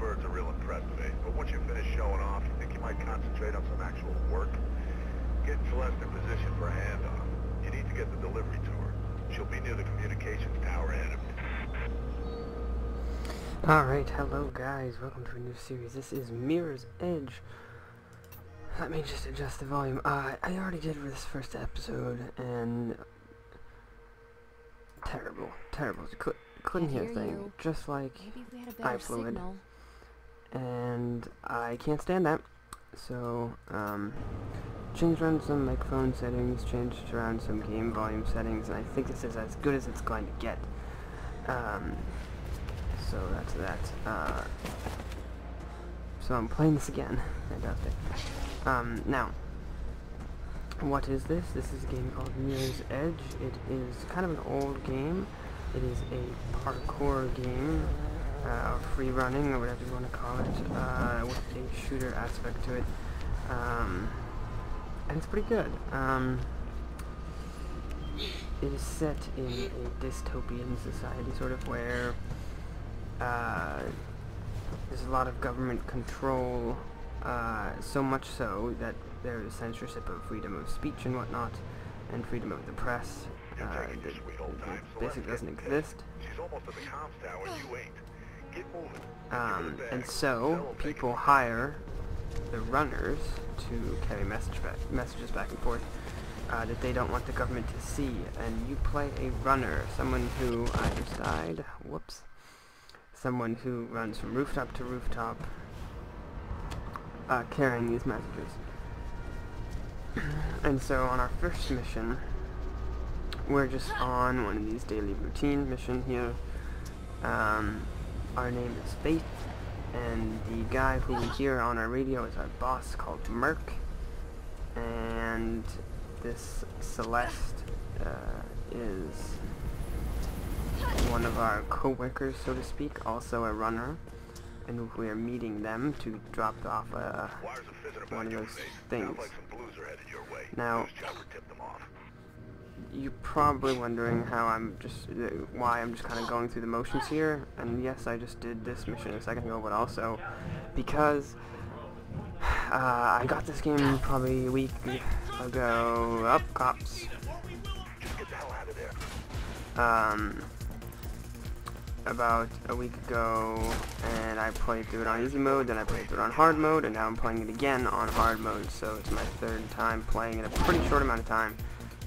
birds are real impressive, eh? But once you finish showing off, you think you might concentrate on some actual work? Get Celeste in position for a handoff. You need to get the delivery to her. She'll be near the communications tower ahead of you. Alright, hello guys, welcome to a new series. This is Mirror's Edge. Let me just adjust the volume. I already did this first episode, and terrible. Couldn't hear a thing, just like iFluid. And I can't stand that. So, changed around some microphone settings, changed around some game volume settings, and I think this is as good as it's going to get. So that's that. So I'm playing this again. Fantastic. Now, what is this? This is a game called Mirror's Edge. It is kind of an old game. It is a parkour game, free running, or whatever you want to call it, with a shooter aspect to it. And it's pretty good. It is set in a dystopian society, sort of, where there's a lot of government control, so much so that there is censorship of freedom of speech and whatnot, and freedom of the press. It basically doesn't exist. And so people hire the runners to carry messages back and forth that they don't want the government to see, and you play a runner, someone who I just died. Whoops. Someone who runs from rooftop to rooftop, carrying these messages. And so on our first mission, we're just on one of these daily routine missions here. Our name is Faith, and the guy who we hear on our radio is our boss called Merc, and this Celeste is one of our co-workers, so to speak, also a runner, and we are meeting them to drop off one of those things. Now, you're probably wondering why I'm just kind of going through the motions here, and yes, I just did this mission a second ago, but also because I got this game probably a week ago. Up, cops. About a week ago, and I played through it on easy mode, then I played through it on hard mode, and now I'm playing it again on hard mode, so it's my third time playing in a pretty short amount of time,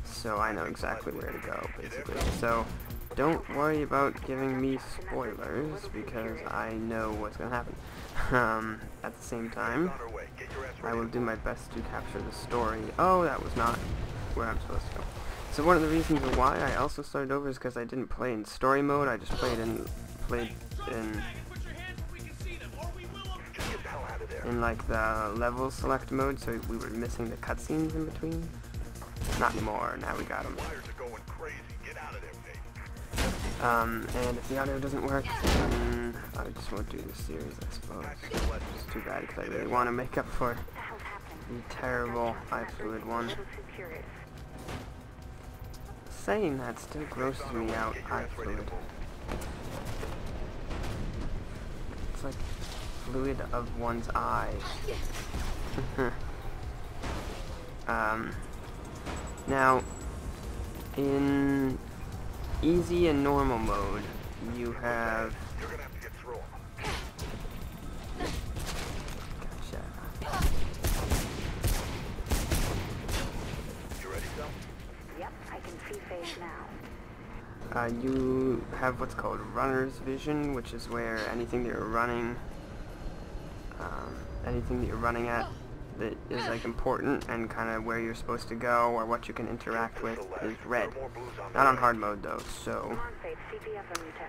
so I know exactly where to go, basically. So don't worry about giving me spoilers, because I know what's going to happen. At the same time, I will do my best to capture the story. Oh, that was not where I'm supposed to go. So one of the reasons why I also started over is because I didn't play in story mode. I just played in like the level select mode, so we were missing the cutscenes in between. Not anymore. Now we got them. And if the audio doesn't work, then I just won't do this series, I suppose. It's too bad because I really want to make up for the terrible iFluid one. Saying that still grosses me out, iFluid. It's like fluid of one's eye. Now, in easy and normal mode, you have... you have what's called runner's vision, which is where anything that you're running at that is like important and kind of where you're supposed to go or what you can interact with is red. Not on hard mode though, so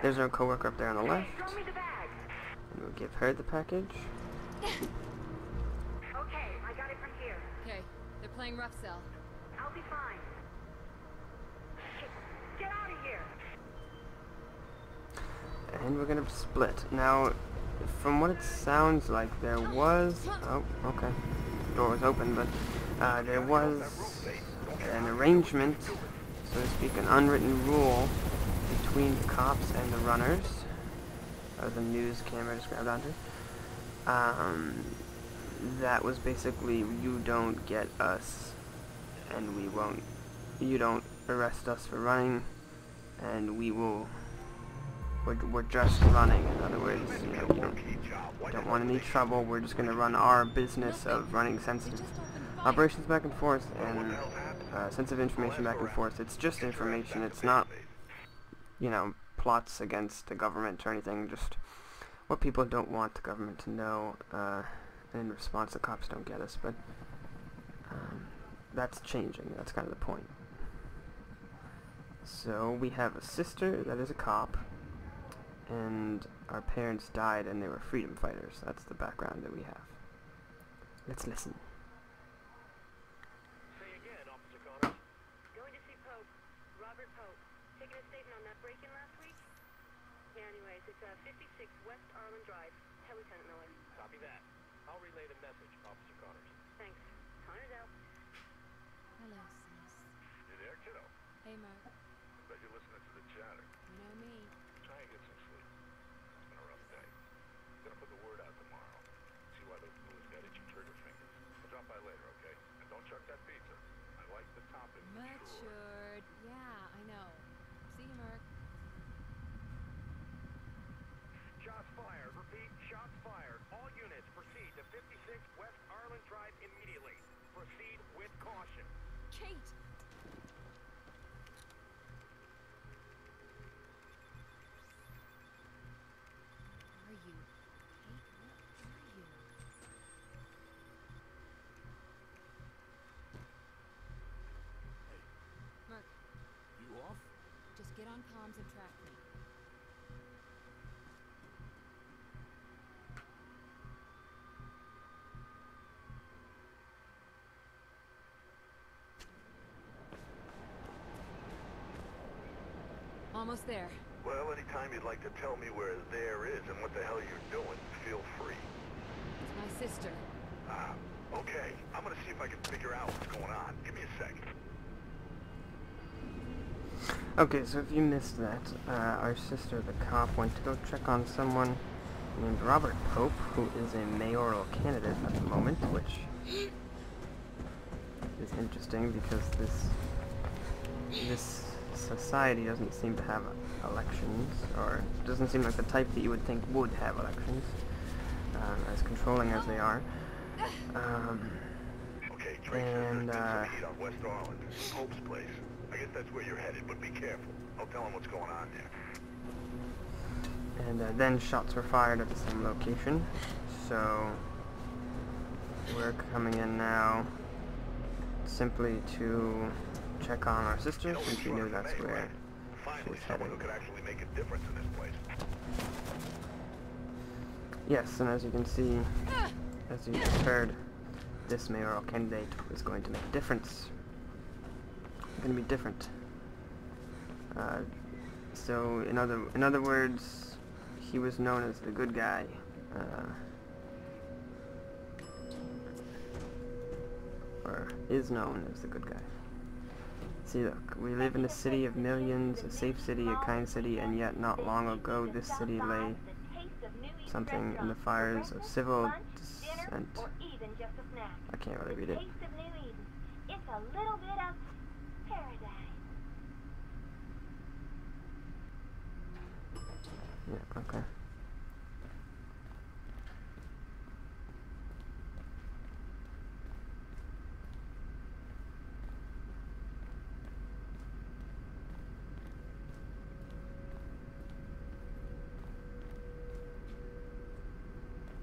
there's our coworker up there on the left, and we'll give her the package. Okay, I got it from here. Okay, they're playing rough cell. I'll be fine. Get out of here! And we're gonna split. Now, from what it sounds like, there was... Oh, okay. The door was open, but there was an arrangement, so to speak, an unwritten rule between the cops and the runners. The news camera just grabbed onto. that was basically, you don't get us, and we won't, you don't arrest us for running, and we're just running. In other words, you know, we don't want any trouble. We're just going to run our business of running sensitive operations back and forth, and sensitive information back and forth. It's just information. It's not, you know, plots against the government or anything. Just what people don't want the government to know. And in response, the cops don't get us. But that's changing. That's kind of the point. So we have a sister that is a cop, and our parents died and they were freedom fighters. That's the background that we have. Let's listen. Say again, Officer Connors. Going to see Pope. Robert Pope. Taking a statement on that break-in last week? Yeah, anyways, it's 56 West Arlen Drive. Tell Lieutenant Miller. Copy that. I'll relay the message, Officer Connors. Thanks. Connor's out. Hello, sis. You there, kiddo? Hey, Mark. I bet you're listening to the chatter. You know me. Try and get some sleep. It's been a rough day. Gonna put the word out tomorrow. See why those boys got itchy trigger fingers. I'll drop by later, okay? And don't chuck that pizza. I like the toppings. Sure. Matured. Yeah, I know. See you, Mark. Shots fired. Repeat, shots fired. All units proceed to 56 West Arlen Drive immediately. Proceed with caution. Kate! Where are you? Kate, where are you? Mark, You off? just get on comms and track me. Almost there. Well, anytime you'd like to tell me where there is and what the hell you're doing, feel free. It's my sister. Okay. I'm gonna see if I can figure out what's going on. Give me a second. Okay, so if you missed that, our sister, the cop, went to go check on someone named Robert Pope, who is a mayoral candidate at the moment, which is interesting because this society doesn't seem to have elections, or doesn't seem like the type that you would think would have elections, as controlling as they are. Okay, Tracer, and, there's been some heat on West Arlen. Pope's place. I guess that's where you're headed, but be careful. I'll tell him what's going on there. And then shots were fired at the same location, so we're coming in now simply to check on our sister, since we knew that's where she Finally, was someone headed. who could actually make a difference in this place. Yes, and as you can see, as you just heard, this mayoral candidate is going to make a difference. Going to be different. So in other words, he was known as the good guy. Or is known as the good guy. See, look, we live in a city of millions, a safe city, a kind city, and yet not long ago this city lay something in the fires of civil dissent. I can't really read it. It's a little bit of paradise. Yeah, okay.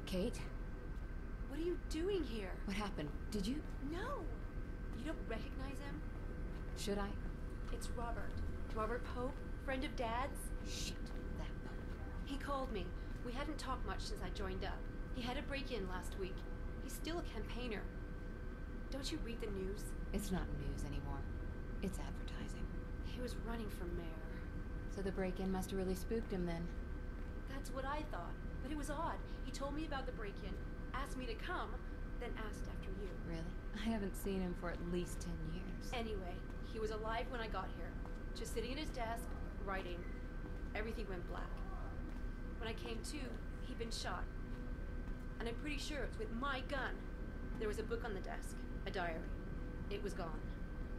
Kate? What are you doing here? What happened? Did you? No! You don't recognize him? Should I? It's Robert. Robert Pope, friend of Dad's. Shit, that Pope. He called me. We hadn't talked much since I joined up. He had a break-in last week. He's still a campaigner. Don't you read the news? It's not news anymore. It's advertising. He was running for mayor. So the break-in must have really spooked him then. That's what I thought. But it was odd. He told me about the break-in, asked me to come, then asked after you. Really? I haven't seen him for at least 10 years. Anyway, he was alive when I got here. Just sitting at his desk, writing. Everything went black. When I came to, he'd been shot. and I'm pretty sure it's with my gun. There was a book on the desk, a diary. It was gone.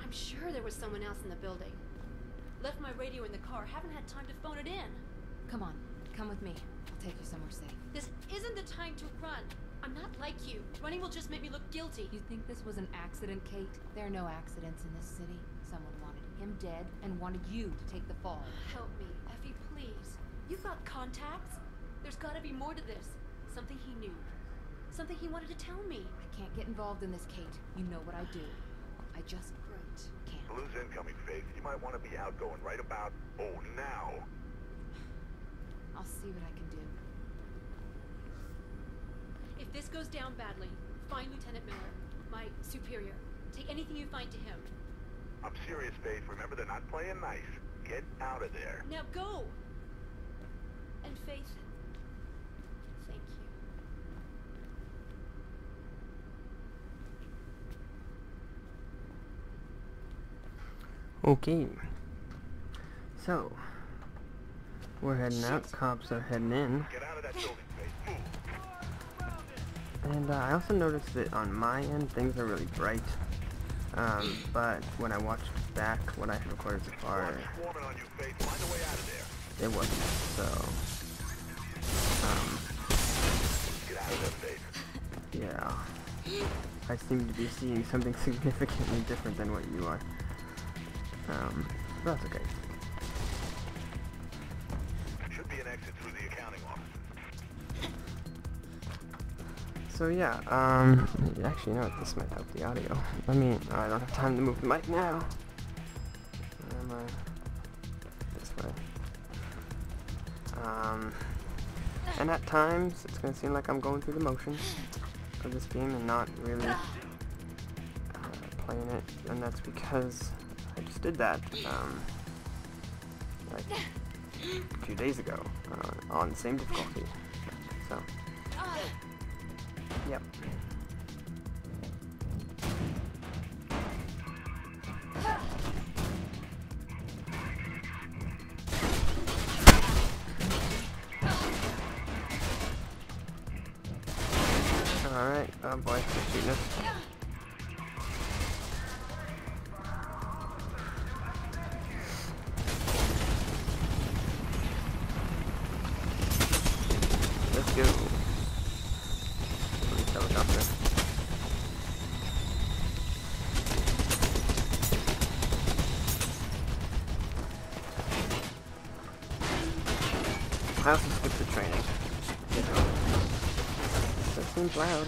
I'm sure there was someone else in the building. Left my radio in the car, haven't had time to phone it in. Come on, come with me. I'll take you somewhere safe. This isn't the time to run. I'm not like you. Running will just make me look guilty. You think this was an accident, Kate? There are no accidents in this city. Someone wanted him dead and wanted you to take the fall. Help me, Effie, please. You've got contacts. There's gotta be more to this. Something he knew. Something he wanted to tell me. I can't get involved in this, Kate. You know what I do. I just can't. Blue's incoming, Faith. You might want to be outgoing right about, now. I'll see what I can do. If this goes down badly, find Lieutenant Miller, my superior. Take anything you find to him. I'm serious, Faith. Remember, they're not playing nice. Get out of there. Now go! And Faith, thank you. Okay. So, we're heading out. Cops are heading in. Get out of that building, Faith. Move. And I also noticed that on my end, things are really bright. But when I watched back what I had recorded so far, Swarming on you, Faith. Find a way out of there. it wasn't. So, Get out of there, Faith. yeah. I seem to be seeing something significantly different than what you are. But that's okay. Should be an exit through the accounting office. So yeah, actually, you know what, this might help the audio. I mean, I don't have time to move the mic now. Where am I? This way. And at times, it's gonna seem like I'm going through the motions of this game and not really playing it, and that's because I just did that, like a few days ago, on the same difficulty. So, yep. Alright, oh boy, they're shooting us. Let's go. Police helicopter. I also skipped the training. That seems loud.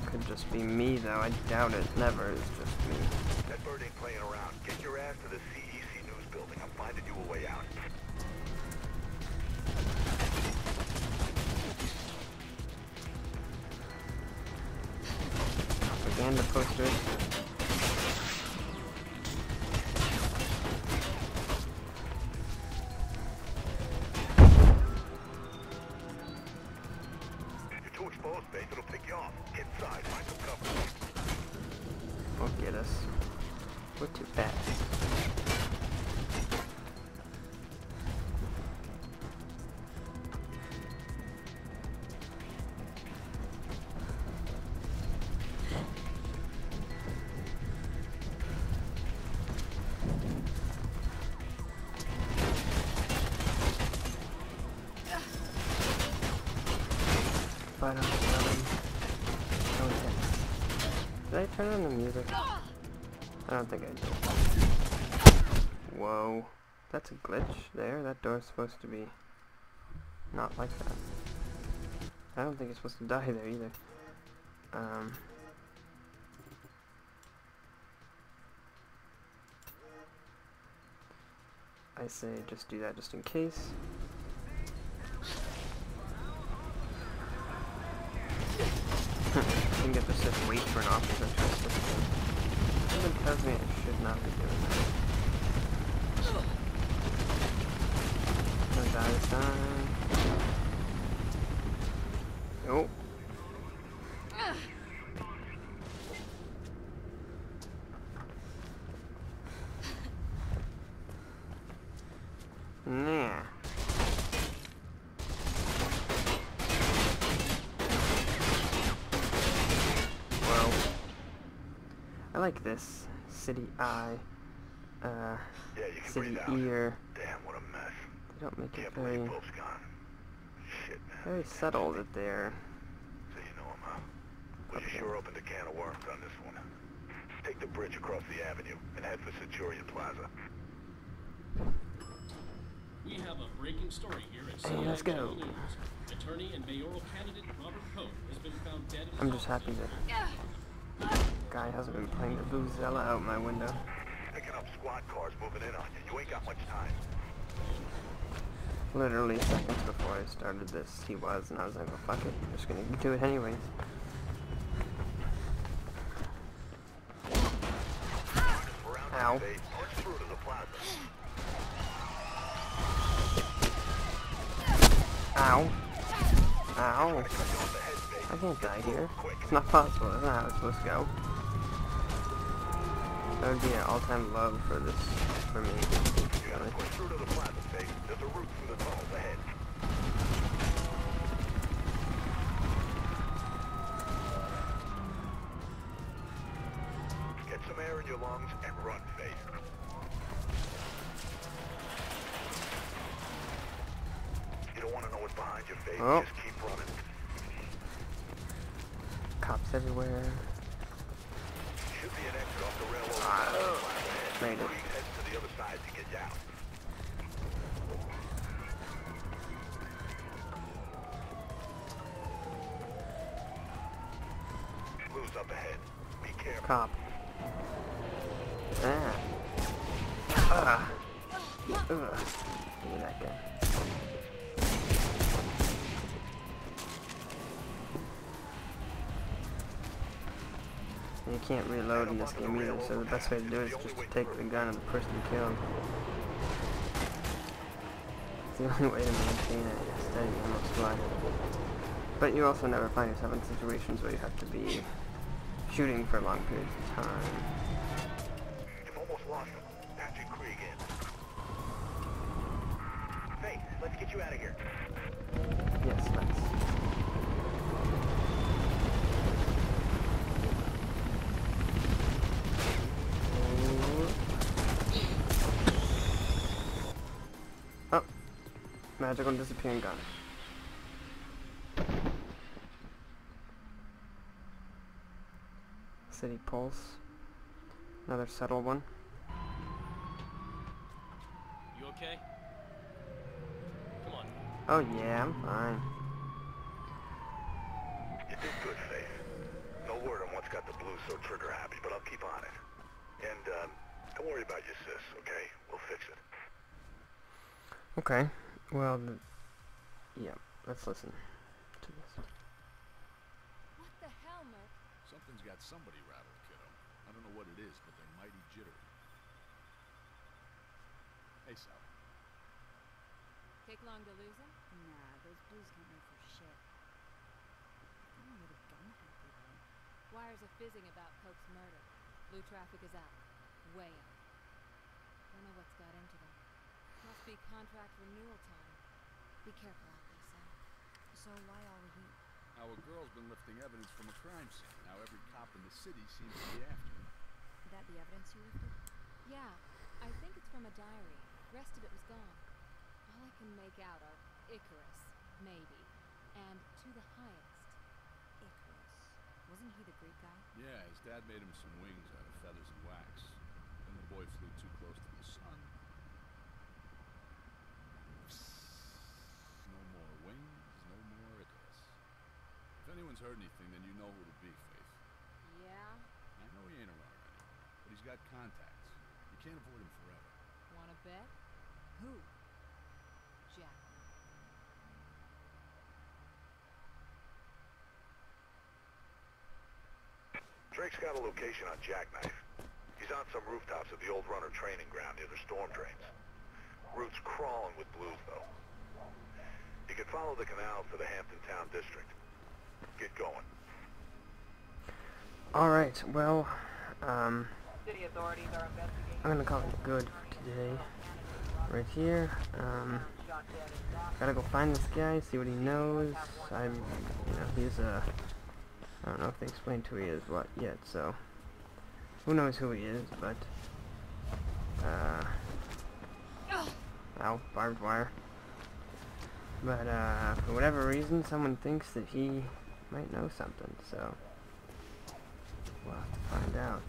Could just be me though, I doubt it. Never, it's just me. That bird ain't playing around. Get your ass to the CEC News building. I'm finding you a way out. Propaganda posters. You're too exposed, Faith. It'll pick you off. Get inside. Find some cover. Won't get us. We're too fast. But did I turn on the music? I don't think I did. Whoa. That's a glitch there. That door's supposed to be not like that. I don't think it's supposed to die there either. I say just do that just in case. I think if it's just wait for an officer to assist him. Something tells me I should not be doing that. No die this time. Nope. Nah. like this. City Eye. Yeah, you can City breathe out. Ear. Damn, what a mess. They don't make it Can't very, believe Pope's gone. Shit, man. very subtle that they're... So you know him, huh? Well, you sure opened a can of worms on this one. Take the bridge across the avenue and head for Centurion Plaza. We have a breaking story here at Hey, let's CI go. News. Attorney and mayoral candidate Robert Pope has been found dead in his I'm just office. happy that guy hasn't been playing the Boozella out my window. Picking up squad cars moving in on you. You ain't got much time. Literally seconds before I started this, he was, and I was like, well, fuck it, I'm just gonna do it anyways. Ow. Punch through to the plaza. Ow. Ow. I can't die here. It's not possible. That's not how it's supposed to go. That would be an all-time love for this, for me. You gotta push through to the plaza, Faith. There's a route through the tunnels ahead. Get some air in your lungs and run, Faith. You don't want to know what's behind your face. Oh. Just keep running. Cops everywhere. Should be an exit off the railroad. Made it. Head to the other side to get down. Blue's up ahead. Be careful. Cop. Ah. Ugh. Ugh. Give me that guy. You can't reload in this game either, so the best way to do it is just to take the gun of the person you killed. It's the only way to maintain a steady almost fly. But you also never find yourself in situations where you have to be shooting for long periods of time. You've almost lost him. Patching Krieg in. Faith, let's get you out of here. Yes, let's. Oh, magical disappearing gun. City Pulse. Another subtle one. You okay? Come on. Oh yeah, I'm fine. You did good, Faith. No word on what's got the Blues so trigger happy, but I'll keep on it. And, don't worry about your sis, okay? We'll fix it. Okay, well, yeah, let's listen to this. What the hell, Merc? Something's got somebody rattled, kiddo. I don't know what it is, but they're mighty jittery. Hey, Sal. Take long to lose him? Nah, those Blues can't move for shit. I'm a little gun happy though. Wires are fizzing about Pope's murder. Blue traffic is out. Way out. Don't know what's got into them. Must be contract renewal time. Be careful out there, Sam. So why all the heat? Our girl's been lifting evidence from a crime scene. Now every cop in the city seems to be after her. That the evidence you lifted? Yeah, I think it's from a diary. Rest of it was gone. All I can make out are Icarus, maybe, and to the highest. Icarus. Wasn't he the Greek guy? Yeah, his dad made him some wings out of feathers and wax. Then the boy flew too close to the sun. No more wings, no more Icarus. If anyone's heard anything, then you know who it'll be, Faith. Yeah? I know he ain't around anymore, but he's got contacts. You can't avoid him forever. Wanna bet? Who? Jack. Drake's got a location on Jackknife. He's on some rooftops at the old runner training ground near the storm drains. Route's crawling with Blues, though. You can follow the canal to the Hampton Town District. Get going. Alright, well, City authorities are investigating. I'm gonna call it good today. Right here, gotta go find this guy, see what he knows. He's I don't know if they explained who he is what yet, so Who knows who he is, but ow, barbed wire. But for whatever reason, someone thinks that he might know something, so we'll have to find out.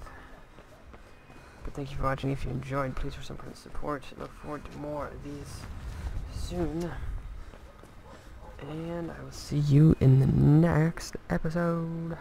But thank you for watching. If you enjoyed, please for some kind of support. Look forward to more of these soon. And I will see you in the next episode.